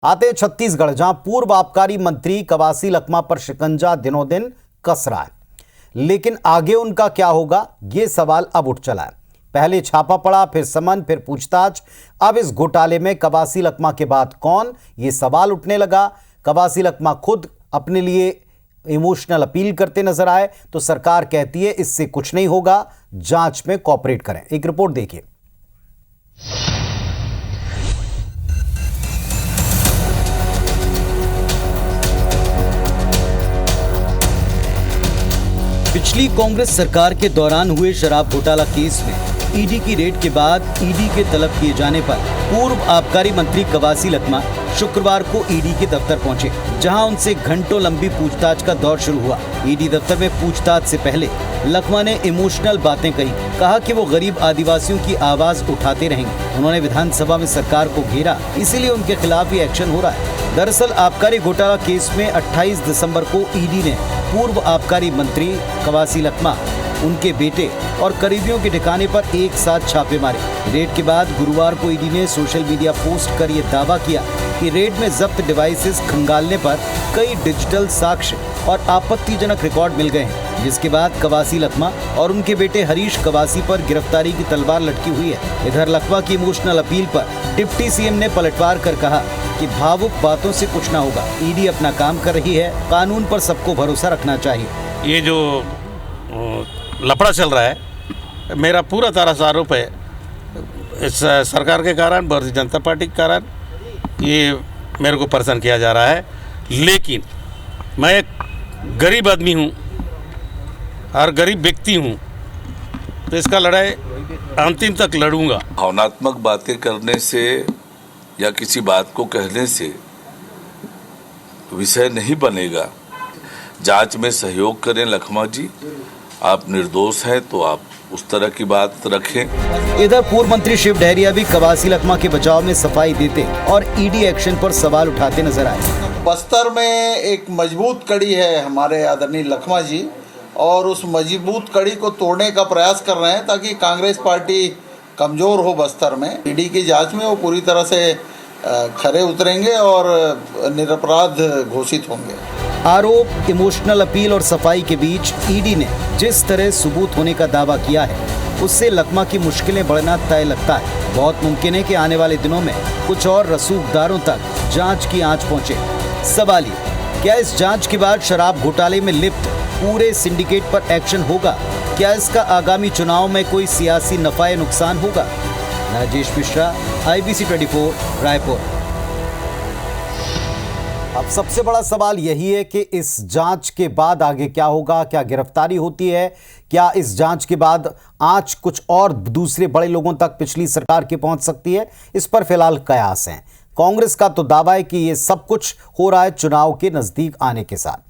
आते हैं छत्तीसगढ़, जहां पूर्व आबकारी मंत्री कवासी लखमा पर शिकंजा दिनों दिन कस रहा है। लेकिन आगे उनका क्या होगा, ये सवाल अब उठ चला है। पहले छापा पड़ा, फिर समन, फिर पूछताछ। अब इस घोटाले में कवासी लखमा के बाद कौन, ये सवाल उठने लगा। कवासी लखमा खुद अपने लिए इमोशनल अपील करते नजर आए तो सरकार कहती है इससे कुछ नहीं होगा, जांच में कोऑपरेट करें। एक रिपोर्ट देखिए। पिछली कांग्रेस सरकार के दौरान हुए शराब घोटाला केस में ईडी की रेड के बाद ईडी के तलब किए जाने पर पूर्व आबकारी मंत्री कवासी लखमा शुक्रवार को ईडी के दफ्तर पहुंचे, जहां उनसे घंटों लंबी पूछताछ का दौर शुरू हुआ। ईडी दफ्तर में पूछताछ से पहले लखमा ने इमोशनल बातें कही, कहा कि वो गरीब आदिवासियों की आवाज उठाते रहेंगे। उन्होंने विधानसभा में सरकार को घेरा, इसीलिए उनके खिलाफ ये एक्शन हो रहा है। दरअसल आबकारी घोटाला केस में 28 दिसंबर को ईडी ने पूर्व आबकारी मंत्री कवासी लखमा, उनके बेटे और करीबियों के ठिकाने पर एक साथ छापे मारे। रेड के बाद गुरुवार को ईडी ने सोशल मीडिया पोस्ट कर यह दावा किया कि रेड में जब्त डिवाइसेस खंगालने पर कई डिजिटल साक्ष्य और आपत्तिजनक रिकॉर्ड मिल गए हैं, जिसके बाद कवासी लखमा और उनके बेटे हरीश कवासी पर गिरफ्तारी की तलवार लटकी हुई है। इधर लखमा की इमोशनल अपील पर डिप्टी सीएम ने पलटवार कर कहा कि भावुक बातों से कुछ ना होगा, ईडी अपना काम कर रही है, कानून पर सबको भरोसा रखना चाहिए। ये जो लफड़ा चल रहा है, मेरा पूरा तरह आरोप है इस सरकार के कारण, भारतीय जनता पार्टी के कारण ये मेरे को परेशान किया जा रहा है। लेकिन मैं एक गरीब आदमी हूँ और गरीब व्यक्ति हूँ, तो इसका लड़ाई अंतिम तक लड़ूंगा। भावनात्मक बातें करने से या किसी बात को कहने से विषय नहीं बनेगा। जांच में सहयोग करें लखमा जी, आप निर्दोष हैं तो आप उस तरह की बात रखें। इधर पूर्व मंत्री शिव डहरिया भी कवासी लखमा के बचाव में सफाई देते और ईडी एक्शन पर सवाल उठाते नजर आए। बस्तर में एक मजबूत कड़ी है हमारे आदरणीय लखमा जी, और उस मजबूत कड़ी को तोड़ने का प्रयास कर रहे हैं ताकि कांग्रेस पार्टी कमजोर हो बस्तर में। ईडी की जांच में वो पूरी तरह से खरे उतरेंगे और निरपराध घोषित होंगे। आरोप, इमोशनल अपील और सफाई के बीच ईडी ने जिस तरह सबूत होने का दावा किया है, उससे लखमा की मुश्किलें बढ़ना तय लगता है। बहुत मुमकिन है कि आने वाले दिनों में कुछ और रसूखदारों तक जांच की आंच पहुंचे। सवाल ये, क्या इस जांच के बाद शराब घोटाले में लिप्त पूरे सिंडिकेट पर एक्शन होगा? क्या इसका आगामी चुनाव में कोई सियासी नफा नुकसान होगा? राजेश मिश्रा, IBC 24, रायपुर। अब सबसे बड़ा सवाल यही है कि इस जांच के बाद आगे क्या होगा? क्या गिरफ्तारी होती है? क्या इस जांच के बाद आंच कुछ और दूसरे बड़े लोगों तक पिछली सरकार की पहुंच सकती है? इस पर फिलहाल कयास हैं। कांग्रेस का तो दावा है कि ये सब कुछ हो रहा है चुनाव के नजदीक आने के साथ।